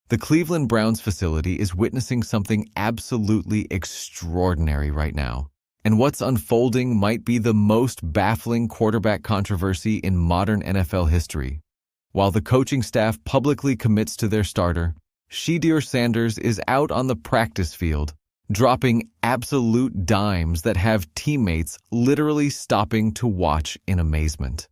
The Cleveland Browns facility is witnessing something absolutely extraordinary right now. And what's unfolding might be the most baffling quarterback controversy in modern NFL history. While the coaching staff publicly commits to their starter, Shedeur Sanders is out on the practice field, dropping absolute dimes that have teammates literally stopping to watch in amazement.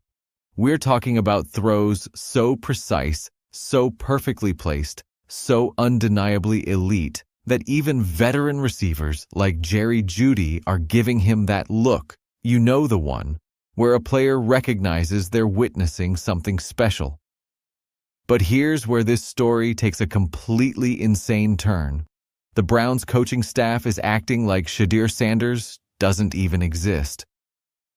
We're talking about throws so precise, so perfectly placed, so undeniably elite that even veteran receivers like Jerry Jeudy are giving him that look, you know the one, where a player recognizes they're witnessing something special. But here's where this story takes a completely insane turn. The Browns coaching staff is acting like Shedeur Sanders doesn't even exist.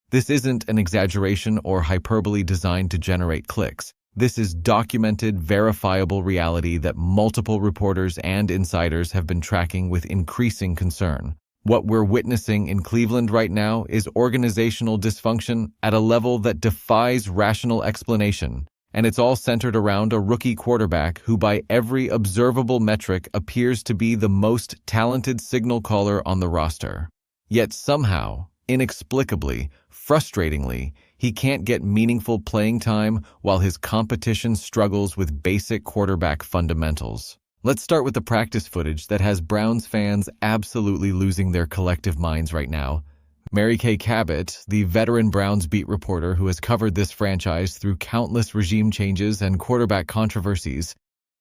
This isn't an exaggeration or hyperbole designed to generate clicks. This is documented, verifiable reality that multiple reporters and insiders have been tracking with increasing concern. What we're witnessing in Cleveland right now is organizational dysfunction at a level that defies rational explanation, and it's all centered around a rookie quarterback who by every observable metric appears to be the most talented signal caller on the roster. Yet somehow, inexplicably, frustratingly, he can't get meaningful playing time while his competition struggles with basic quarterback fundamentals. Let's start with the practice footage that has Browns fans absolutely losing their collective minds right now. Mary Kay Cabot, the veteran Browns beat reporter who has covered this franchise through countless regime changes and quarterback controversies,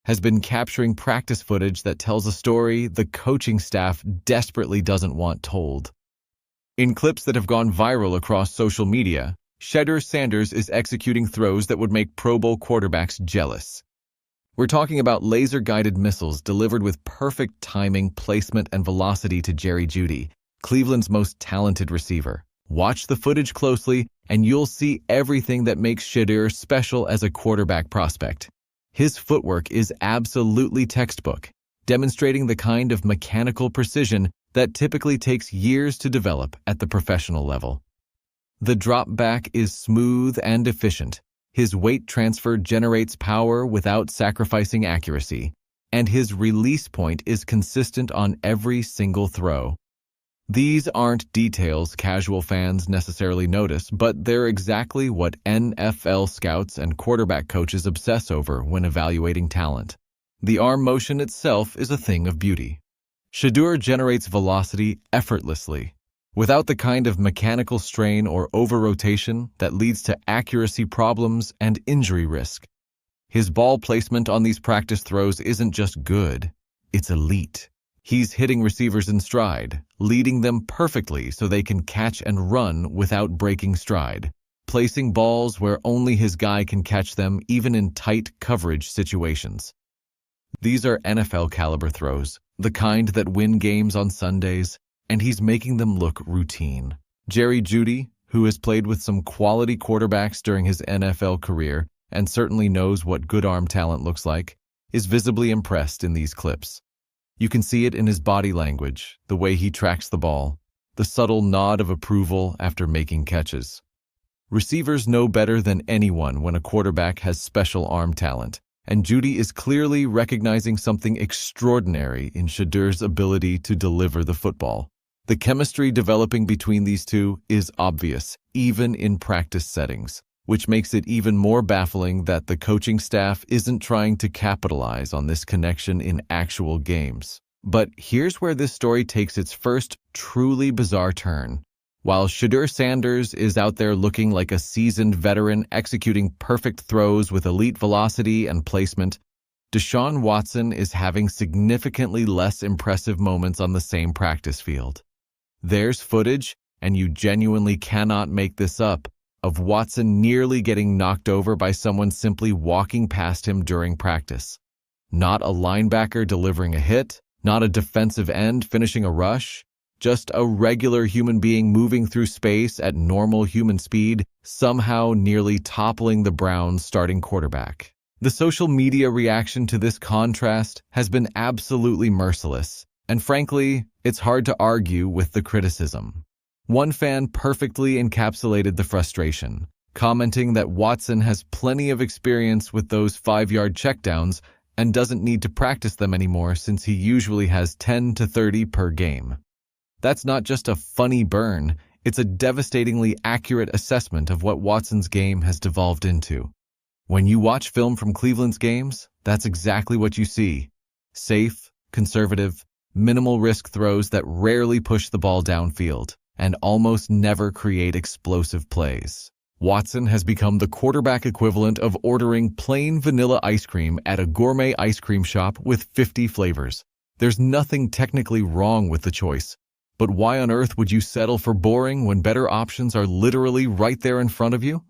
has been capturing practice footage that tells a story the coaching staff desperately doesn't want told. In clips that have gone viral across social media, Shedeur Sanders is executing throws that would make Pro Bowl quarterbacks jealous. We're talking about laser-guided missiles delivered with perfect timing, placement, and velocity to Jerry Jeudy, Cleveland's most talented receiver. Watch the footage closely, and you'll see everything that makes Shedeur special as a quarterback prospect. His footwork is absolutely textbook, demonstrating the kind of mechanical precision that typically takes years to develop at the professional level. The drop back is smooth and efficient. His weight transfer generates power without sacrificing accuracy, and his release point is consistent on every single throw. These aren't details casual fans necessarily notice, but they're exactly what NFL scouts and quarterback coaches obsess over when evaluating talent. The arm motion itself is a thing of beauty. Shedeur generates velocity effortlessly, without the kind of mechanical strain or over-rotation that leads to accuracy problems and injury risk. His ball placement on these practice throws isn't just good, it's elite. He's hitting receivers in stride, leading them perfectly so they can catch and run without breaking stride, placing balls where only his guy can catch them even in tight coverage situations. These are NFL-caliber throws, the kind that win games on Sundays, and he's making them look routine. Jerry Jeudy, who has played with some quality quarterbacks during his NFL career and certainly knows what good arm talent looks like, is visibly impressed in these clips. You can see it in his body language, the way he tracks the ball, the subtle nod of approval after making catches. Receivers know better than anyone when a quarterback has special arm talent, and Jeudy is clearly recognizing something extraordinary in Shedeur's ability to deliver the football. The chemistry developing between these two is obvious, even in practice settings, which makes it even more baffling that the coaching staff isn't trying to capitalize on this connection in actual games. But here's where this story takes its first truly bizarre turn. While Shedeur Sanders is out there looking like a seasoned veteran executing perfect throws with elite velocity and placement, Deshaun Watson is having significantly less impressive moments on the same practice field. There's footage, and you genuinely cannot make this up, of Watson nearly getting knocked over by someone simply walking past him during practice. Not a linebacker delivering a hit, not a defensive end finishing a rush, just a regular human being moving through space at normal human speed, somehow nearly toppling the Browns' starting quarterback. The social media reaction to this contrast has been absolutely merciless, and frankly, it's hard to argue with the criticism. One fan perfectly encapsulated the frustration, commenting that Watson has plenty of experience with those 5-yard checkdowns and doesn't need to practice them anymore since he usually has 10 to 30 per game. That's not just a funny burn, it's a devastatingly accurate assessment of what Watson's game has devolved into. When you watch film from Cleveland's games, that's exactly what you see. Safe, conservative, minimal risk throws that rarely push the ball downfield and almost never create explosive plays. Watson has become the quarterback equivalent of ordering plain vanilla ice cream at a gourmet ice cream shop with 50 flavors. There's nothing technically wrong with the choice, but why on earth would you settle for boring when better options are literally right there in front of you?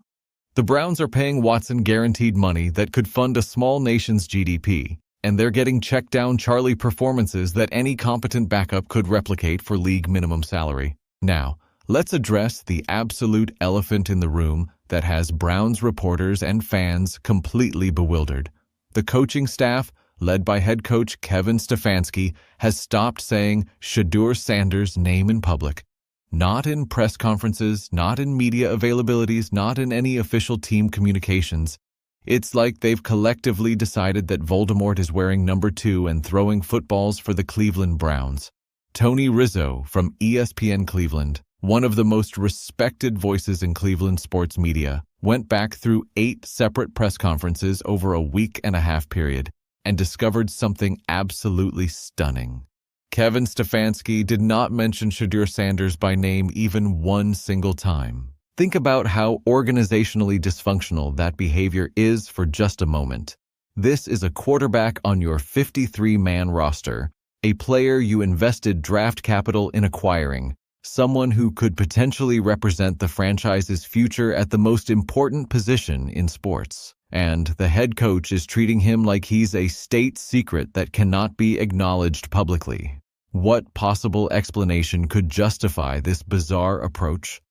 The Browns are paying Watson guaranteed money that could fund a small nation's GDP, and they're getting check-down Charlie performances that any competent backup could replicate for league minimum salary. Now, let's address the absolute elephant in the room that has Browns reporters and fans completely bewildered. The coaching staff, led by head coach Kevin Stefanski, has stopped saying Shedeur Sanders' name in public. Not in press conferences, not in media availabilities, not in any official team communications. It's like they've collectively decided that Voldemort is wearing number 2 and throwing footballs for the Cleveland Browns. Tony Rizzo from ESPN Cleveland, one of the most respected voices in Cleveland sports media, went back through 8 separate press conferences over a week-and-a-half period and discovered something absolutely stunning. Kevin Stefanski did not mention Shedeur Sanders by name even one single time. Think about how organizationally dysfunctional that behavior is for just a moment. This is a quarterback on your 53-man roster, a player you invested draft capital in acquiring, someone who could potentially represent the franchise's future at the most important position in sports. And the head coach is treating him like he's a state secret that cannot be acknowledged publicly. What possible explanation could justify this bizarre approach?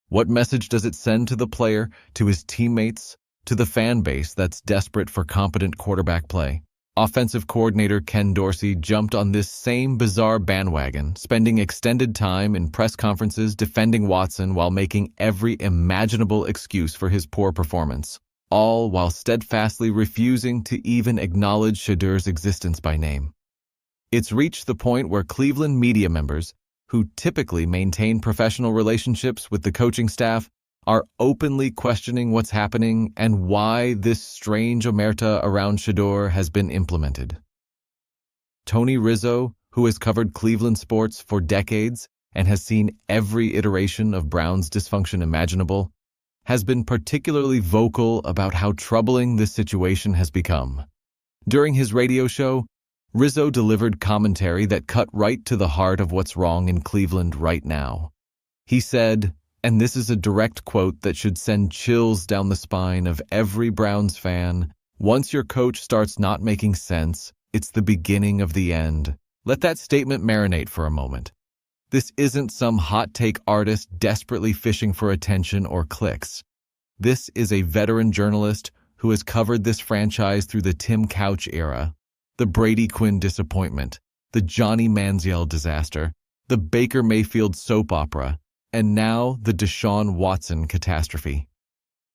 What message does it send to the player, to his teammates, to the fan base that's desperate for competent quarterback play? Offensive coordinator Ken Dorsey jumped on this same bizarre bandwagon, spending extended time in press conferences defending Watson while making every imaginable excuse for his poor performance, all while steadfastly refusing to even acknowledge Shedeur's existence by name. It's reached the point where Cleveland media members, who typically maintain professional relationships with the coaching staff, are openly questioning what's happening and why this strange omerta around Shedeur has been implemented. Tony Rizzo, who has covered Cleveland sports for decades and has seen every iteration of Browns' dysfunction imaginable, has been particularly vocal about how troubling this situation has become. During his radio show, Rizzo delivered commentary that cut right to the heart of what's wrong in Cleveland right now. He said, and this is a direct quote that should send chills down the spine of every Browns fan, "Once your coach starts not making sense, it's the beginning of the end." Let that statement marinate for a moment. This isn't some hot take artist desperately fishing for attention or clicks. This is a veteran journalist who has covered this franchise through the Tim Couch era, the Brady Quinn disappointment, the Johnny Manziel disaster, the Baker Mayfield soap opera, and now the Deshaun Watson catastrophe.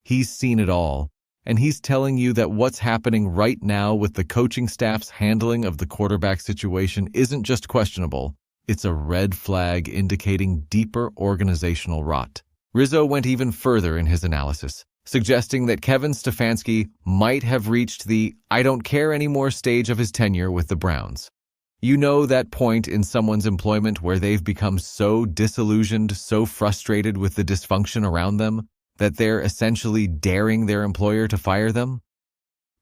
He's seen it all, and he's telling you that what's happening right now with the coaching staff's handling of the quarterback situation isn't just questionable, it's a red flag indicating deeper organizational rot. Rizzo went even further in his analysis, suggesting that Kevin Stefanski might have reached the "I don't care anymore" stage of his tenure with the Browns. You know that point in someone's employment where they've become so disillusioned, so frustrated with the dysfunction around them, that they're essentially daring their employer to fire them?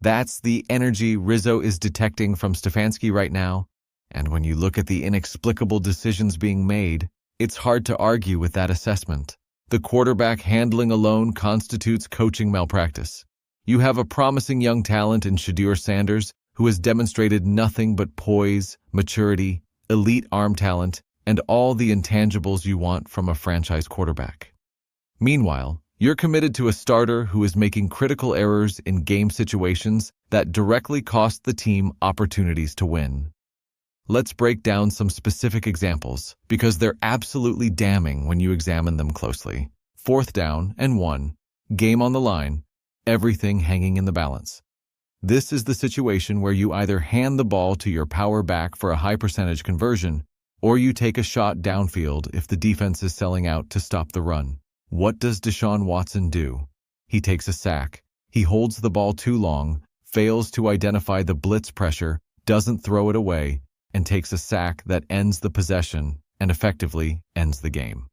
That's the energy Rizzo is detecting from Stefanski right now, and when you look at the inexplicable decisions being made, it's hard to argue with that assessment. The quarterback handling alone constitutes coaching malpractice. You have a promising young talent in Shedeur Sanders, who has demonstrated nothing but poise, maturity, elite arm talent, and all the intangibles you want from a franchise quarterback. Meanwhile, you're committed to a starter who is making critical errors in game situations that directly cost the team opportunities to win. Let's break down some specific examples, because they're absolutely damning when you examine them closely. 4th down and 1, game on the line, everything hanging in the balance. This is the situation where you either hand the ball to your power back for a high percentage conversion, or you take a shot downfield if the defense is selling out to stop the run. What does Deshaun Watson do? He takes a sack. He holds the ball too long, fails to identify the blitz pressure, doesn't throw it away, and takes a sack that ends the possession and effectively ends the game.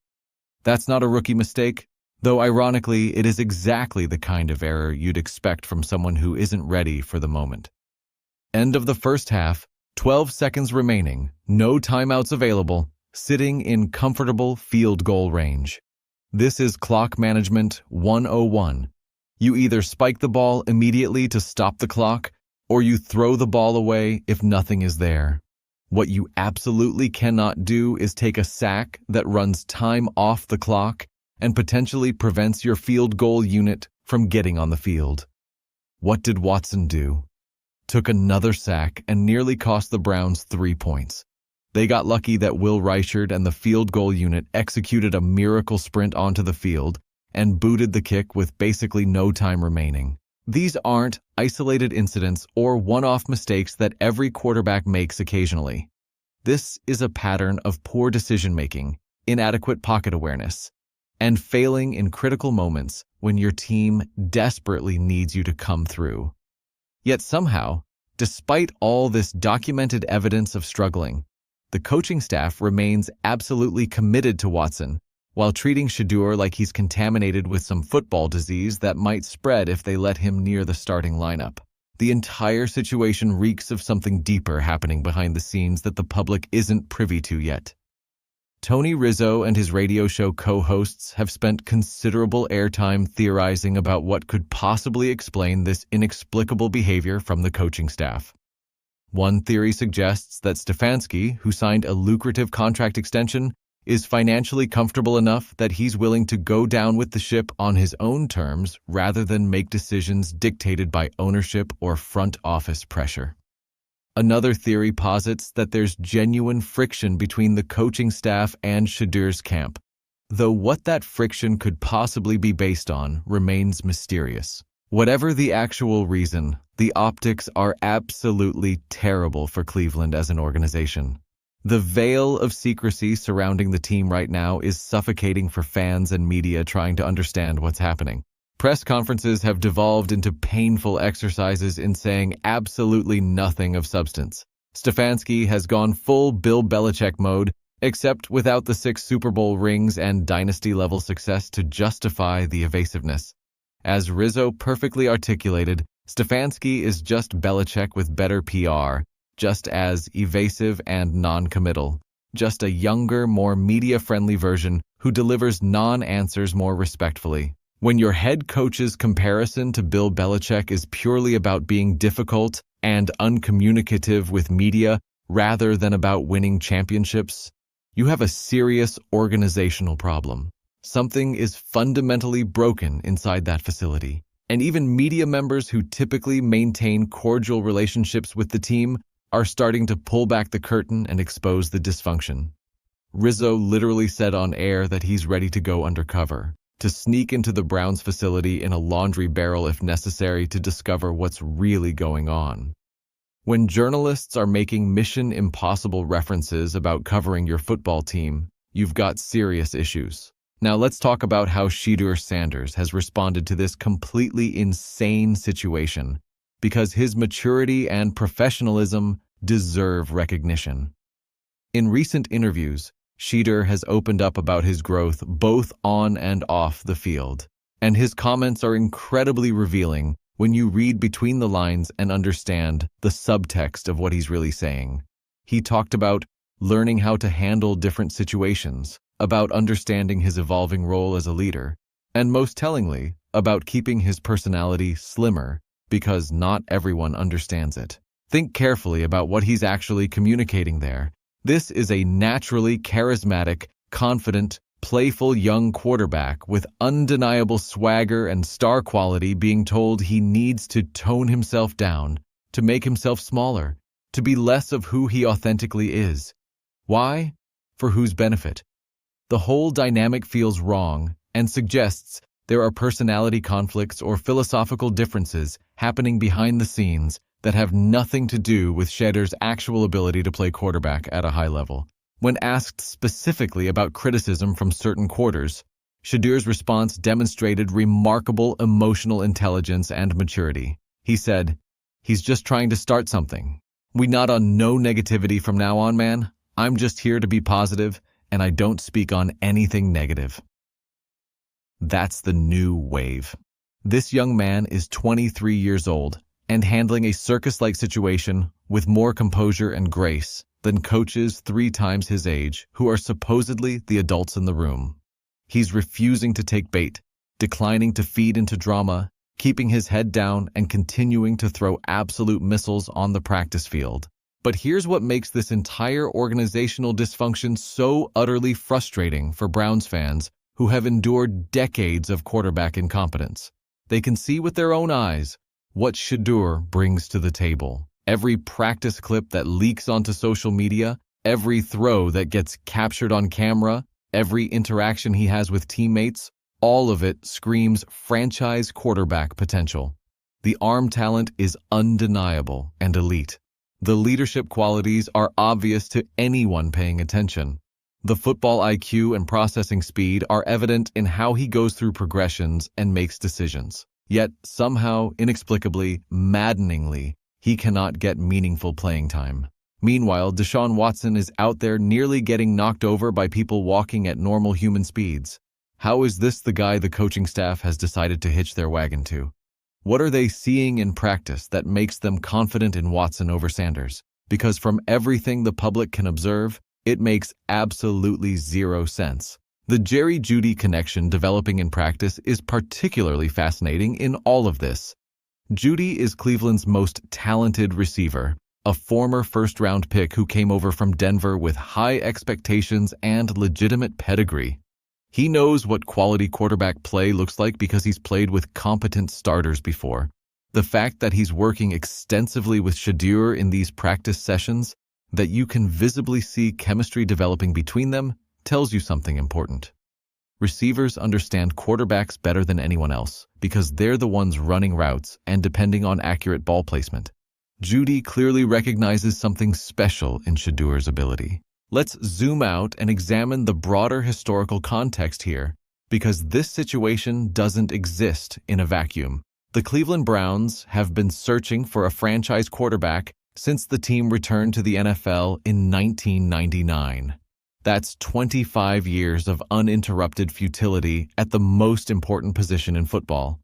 That's not a rookie mistake, though ironically, it is exactly the kind of error you'd expect from someone who isn't ready for the moment. End of the first half, 12 seconds remaining, no timeouts available, sitting in comfortable field goal range. This is clock management 101. You either spike the ball immediately to stop the clock, or you throw the ball away if nothing is there. What you absolutely cannot do is take a sack that runs time off the clock and potentially prevents your field goal unit from getting on the field. What did Watson do? Took another sack and nearly cost the Browns 3 points. They got lucky that Will Reichard and the field goal unit executed a miracle sprint onto the field and booted the kick with basically no time remaining. These aren't isolated incidents or one-off mistakes that every quarterback makes occasionally. This is a pattern of poor decision-making, inadequate pocket awareness, and failing in critical moments when your team desperately needs you to come through. Yet somehow, despite all this documented evidence of struggling, the coaching staff remains absolutely committed to Watson, while treating Shedeur like he's contaminated with some football disease that might spread if they let him near the starting lineup. The entire situation reeks of something deeper happening behind the scenes that the public isn't privy to yet. Tony Rizzo and his radio show co-hosts have spent considerable airtime theorizing about what could possibly explain this inexplicable behavior from the coaching staff. One theory suggests that Stefanski, who signed a lucrative contract extension, is financially comfortable enough that he's willing to go down with the ship on his own terms rather than make decisions dictated by ownership or front office pressure. Another theory posits that there's genuine friction between the coaching staff and Shedeur's camp, though what that friction could possibly be based on remains mysterious. Whatever the actual reason, the optics are absolutely terrible for Cleveland as an organization. The veil of secrecy surrounding the team right now is suffocating for fans and media trying to understand what's happening. Press conferences have devolved into painful exercises in saying absolutely nothing of substance. Stefanski has gone full Bill Belichick mode, except without the 6 Super Bowl rings and dynasty-level success to justify the evasiveness. As Rizzo perfectly articulated, Stefanski is just Belichick with better PR, just as evasive and non-committal, just a younger, more media-friendly version who delivers non-answers more respectfully. When your head coach's comparison to Bill Belichick is purely about being difficult and uncommunicative with media rather than about winning championships, you have a serious organizational problem. Something is fundamentally broken inside that facility. And even media members who typically maintain cordial relationships with the team are starting to pull back the curtain and expose the dysfunction. Rizzo literally said on air that he's ready to go undercover, to sneak into the Browns facility in a laundry barrel if necessary to discover what's really going on. When journalists are making mission impossible references about covering your football team, you've got serious issues. Now let's talk about how Shedeur Sanders has responded to this completely insane situation, because his maturity and professionalism deserve recognition. In recent interviews, Shedeur has opened up about his growth both on and off the field, and his comments are incredibly revealing when you read between the lines and understand the subtext of what he's really saying. He talked about learning how to handle different situations, about understanding his evolving role as a leader, and most tellingly, about keeping his personality slimmer because not everyone understands it. Think carefully about what he's actually communicating there. This is a naturally charismatic, confident, playful young quarterback with undeniable swagger and star quality being told he needs to tone himself down, to make himself smaller, to be less of who he authentically is. Why? For whose benefit? The whole dynamic feels wrong and suggests There are personality conflicts or philosophical differences happening behind the scenes that have nothing to do with Shedeur's actual ability to play quarterback at a high level. When asked specifically about criticism from certain quarters, Shedeur's response demonstrated remarkable emotional intelligence and maturity. He said, "He's just trying to start something. We not on no negativity from now on, man. I'm just here to be positive, and I don't speak on anything negative." That's the new wave. This young man is 23 years old and handling a circus-like situation with more composure and grace than coaches 3 times his age who are supposedly the adults in the room. He's refusing to take bait, declining to feed into drama, keeping his head down and continuing to throw absolute missiles on the practice field. But here's what makes this entire organizational dysfunction so utterly frustrating for Browns fans who have endured decades of quarterback incompetence. They can see with their own eyes what Shedeur brings to the table. Every practice clip that leaks onto social media, every throw that gets captured on camera, every interaction he has with teammates, all of it screams franchise quarterback potential. The arm talent is undeniable and elite. The leadership qualities are obvious to anyone paying attention. The football IQ and processing speed are evident in how he goes through progressions and makes decisions. Yet, somehow, inexplicably, maddeningly, he cannot get meaningful playing time. Meanwhile, Deshaun Watson is out there nearly getting knocked over by people walking at normal human speeds. How is this the guy the coaching staff has decided to hitch their wagon to? What are they seeing in practice that makes them confident in Watson over Sanders? Because from everything the public can observe, it makes absolutely zero sense. The Jerry Jeudy connection developing in practice is particularly fascinating in all of this. Jeudy is Cleveland's most talented receiver, a former first-round pick who came over from Denver with high expectations and legitimate pedigree. He knows what quality quarterback play looks like because he's played with competent starters before. The fact that he's working extensively with Shedeur in these practice sessions, that you can visibly see chemistry developing between them, tells you something important. Receivers understand quarterbacks better than anyone else because they're the ones running routes and depending on accurate ball placement. Jeudy clearly recognizes something special in Shedeur's ability. Let's zoom out and examine the broader historical context here, because this situation doesn't exist in a vacuum. The Cleveland Browns have been searching for a franchise quarterback since the team returned to the NFL in 1999. That's 25 years of uninterrupted futility at the most important position in football.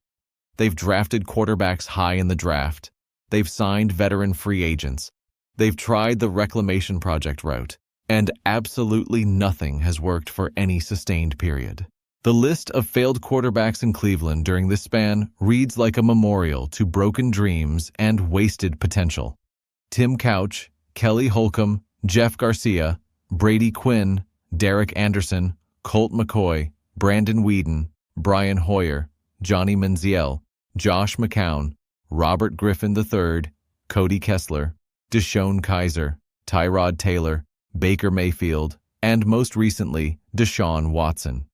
They've drafted quarterbacks high in the draft. They've signed veteran free agents. They've tried the reclamation project route. And absolutely nothing has worked for any sustained period. The list of failed quarterbacks in Cleveland during this span reads like a memorial to broken dreams and wasted potential. Tim Couch, Kelly Holcomb, Jeff Garcia, Brady Quinn, Derek Anderson, Colt McCoy, Brandon Weeden, Brian Hoyer, Johnny Manziel, Josh McCown, Robert Griffin III, Cody Kessler, Deshaun Kaiser, Tyrod Taylor, Baker Mayfield, and most recently, Deshaun Watson.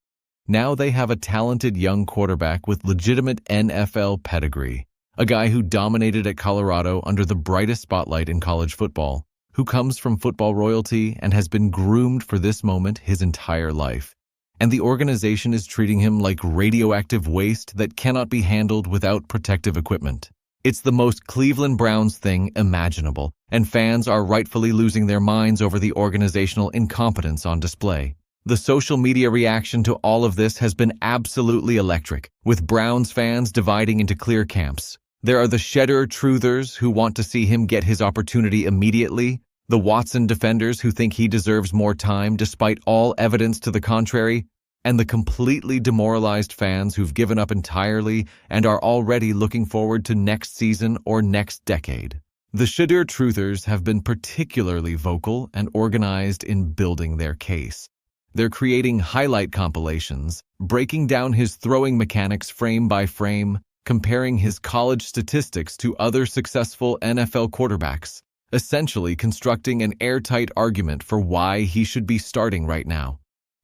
Now they have a talented young quarterback with legitimate NFL pedigree, a guy who dominated at Colorado under the brightest spotlight in college football, who comes from football royalty and has been groomed for this moment his entire life. And the organization is treating him like radioactive waste that cannot be handled without protective equipment. It's the most Cleveland Browns thing imaginable, and fans are rightfully losing their minds over the organizational incompetence on display. The social media reaction to all of this has been absolutely electric, with Browns fans dividing into clear camps. There are the Shedeur truthers who want to see him get his opportunity immediately, the Watson defenders who think he deserves more time despite all evidence to the contrary, and the completely demoralized fans who've given up entirely and are already looking forward to next season or next decade. The Shedeur truthers have been particularly vocal and organized in building their case. They're creating highlight compilations, breaking down his throwing mechanics frame by frame, comparing his college statistics to other successful NFL quarterbacks, essentially constructing an airtight argument for why he should be starting right now.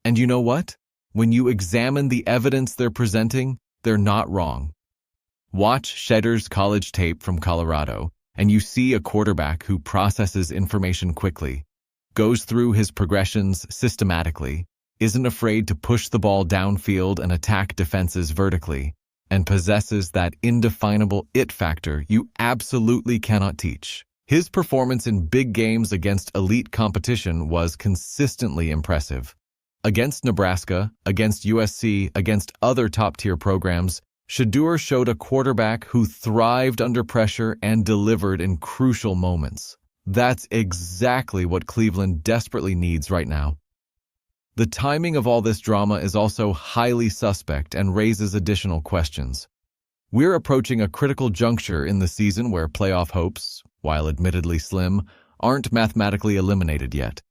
And you know what? When you examine the evidence they're presenting, they're not wrong. Watch Shedeur's college tape from Colorado, and you see a quarterback who processes information quickly, goes through his progressions systematically, isn't afraid to push the ball downfield and attack defenses vertically, and possesses that indefinable it factor you absolutely cannot teach. His performance in big games against elite competition was consistently impressive. Against Nebraska, against USC, against other top-tier programs, Shedeur showed a quarterback who thrived under pressure and delivered in crucial moments. That's exactly what Cleveland desperately needs right now. The timing of all this drama is also highly suspect and raises additional questions. We're approaching a critical juncture in the season where playoff hopes, while admittedly slim, aren't mathematically eliminated yet.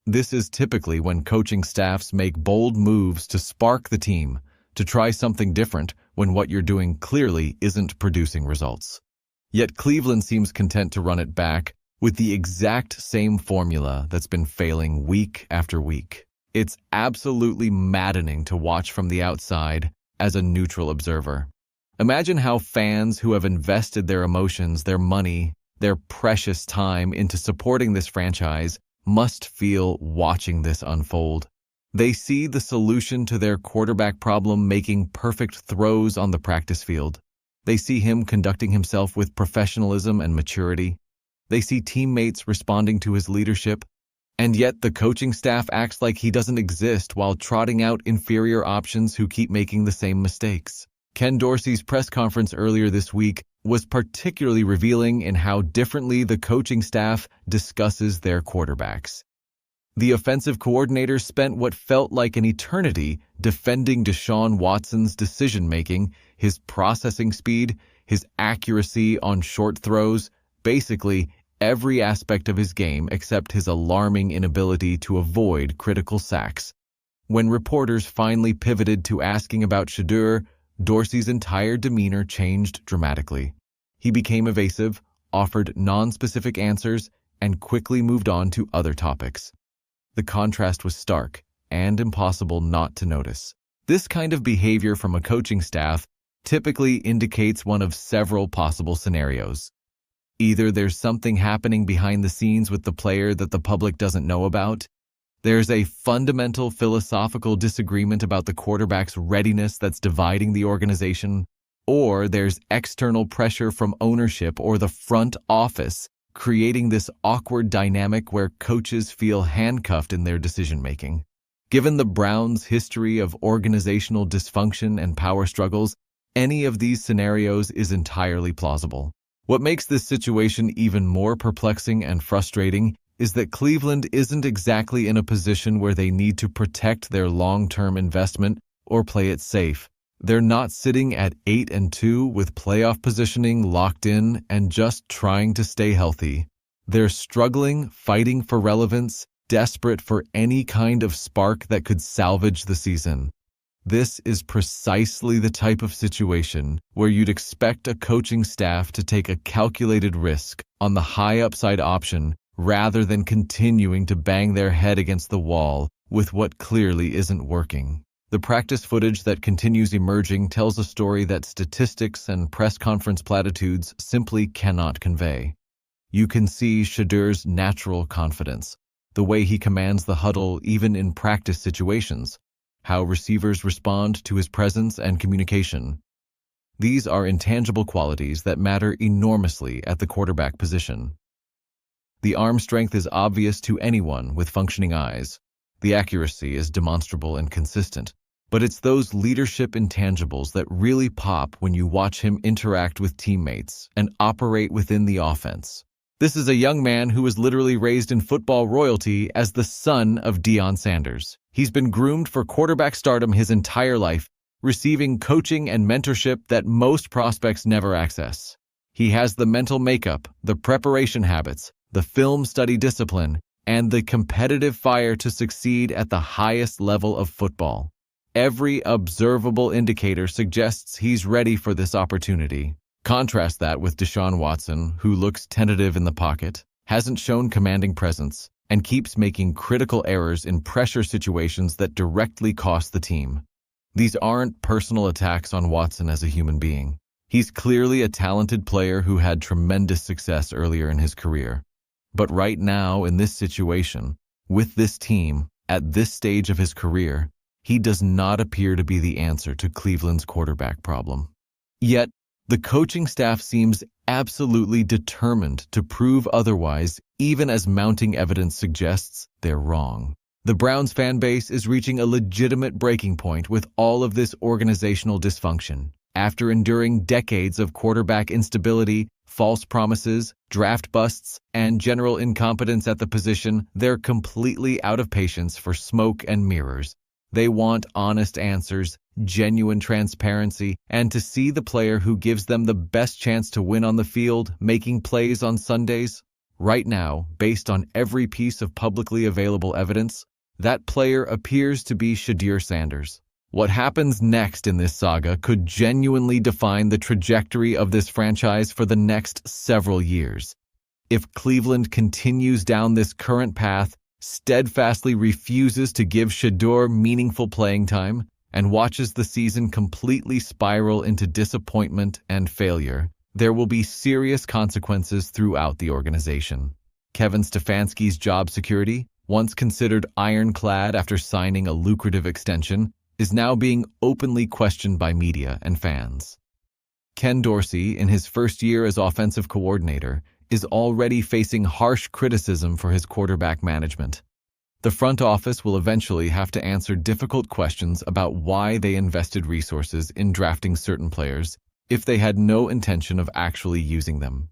This is typically when coaching staffs make bold moves to spark the team, to try something different when what you're doing clearly isn't producing results. Yet Cleveland seems content to run it back with the exact same formula that's been failing week after week. It's absolutely maddening to watch from the outside as a neutral observer. Imagine how fans who have invested their emotions, their money, their precious time into supporting this franchise must feel watching this unfold. They see the solution to their quarterback problem making perfect throws on the practice field. They see him conducting himself with professionalism and maturity. They see teammates responding to his leadership. And yet the coaching staff acts like he doesn't exist while trotting out inferior options who keep making the same mistakes. Ken Dorsey's press conference earlier this week was particularly revealing in how differently the coaching staff discusses their quarterbacks. The offensive coordinator spent what felt like an eternity defending Deshaun Watson's decision-making, his processing speed, his accuracy on short throws, basically every aspect of his game except his alarming inability to avoid critical sacks. When reporters finally pivoted to asking about Shedeur, Dorsey's entire demeanor changed dramatically. He became evasive, offered non-specific answers, and quickly moved on to other topics. The contrast was stark and impossible not to notice. This kind of behavior from a coaching staff typically indicates one of several possible scenarios. Either there's something happening behind the scenes with the player that the public doesn't know about, there's a fundamental philosophical disagreement about the quarterback's readiness that's dividing the organization, or there's external pressure from ownership or the front office creating this awkward dynamic where coaches feel handcuffed in their decision-making. Given the Browns' history of organizational dysfunction and power struggles, any of these scenarios is entirely plausible. What makes this situation even more perplexing and frustrating is that Cleveland isn't exactly in a position where they need to protect their long-term investment or play it safe. They're not sitting at 8-2 with playoff positioning locked in and just trying to stay healthy. They're struggling, fighting for relevance, desperate for any kind of spark that could salvage the season. This is precisely the type of situation where you'd expect a coaching staff to take a calculated risk on the high upside option rather than continuing to bang their head against the wall with what clearly isn't working. The practice footage that continues emerging tells a story that statistics and press conference platitudes simply cannot convey. You can see Shedeur's natural confidence, the way he commands the huddle even in practice situations, how receivers respond to his presence and communication. These are intangible qualities that matter enormously at the quarterback position. The arm strength is obvious to anyone with functioning eyes. The accuracy is demonstrable and consistent. But it's those leadership intangibles that really pop when you watch him interact with teammates and operate within the offense. This is a young man who was literally raised in football royalty as the son of Deion Sanders. He's been groomed for quarterback stardom his entire life, receiving coaching and mentorship that most prospects never access. He has the mental makeup, the preparation habits, the film study discipline, and the competitive fire to succeed at the highest level of football. Every observable indicator suggests he's ready for this opportunity. Contrast that with Deshaun Watson, who looks tentative in the pocket, hasn't shown commanding presence, and keeps making critical errors in pressure situations that directly cost the team. These aren't personal attacks on Watson as a human being. He's clearly a talented player who had tremendous success earlier in his career. But right now, in this situation, with this team, at this stage of his career, he does not appear to be the answer to Cleveland's quarterback problem. Yet, the coaching staff seems absolutely determined to prove otherwise, even as mounting evidence suggests they're wrong. The Browns fan base is reaching a legitimate breaking point with all of this organizational dysfunction. After enduring decades of quarterback instability, false promises, draft busts, and general incompetence at the position, they're completely out of patience for smoke and mirrors. They want honest answers, genuine transparency, and to see the player who gives them the best chance to win on the field, making plays on Sundays. Right now, based on every piece of publicly available evidence, that player appears to be Shedeur Sanders. What happens next in this saga could genuinely define the trajectory of this franchise for the next several years. If Cleveland continues down this current path, steadfastly refuses to give Shedeur meaningful playing time, and watches the season completely spiral into disappointment and failure, there will be serious consequences throughout the organization. Kevin Stefanski's job security, once considered ironclad after signing a lucrative extension, is now being openly questioned by media and fans. Ken Dorsey, in his first year as offensive coordinator, is already facing harsh criticism for his quarterback management. The front office will eventually have to answer difficult questions about why they invested resources in drafting certain players if they had no intention of actually using them.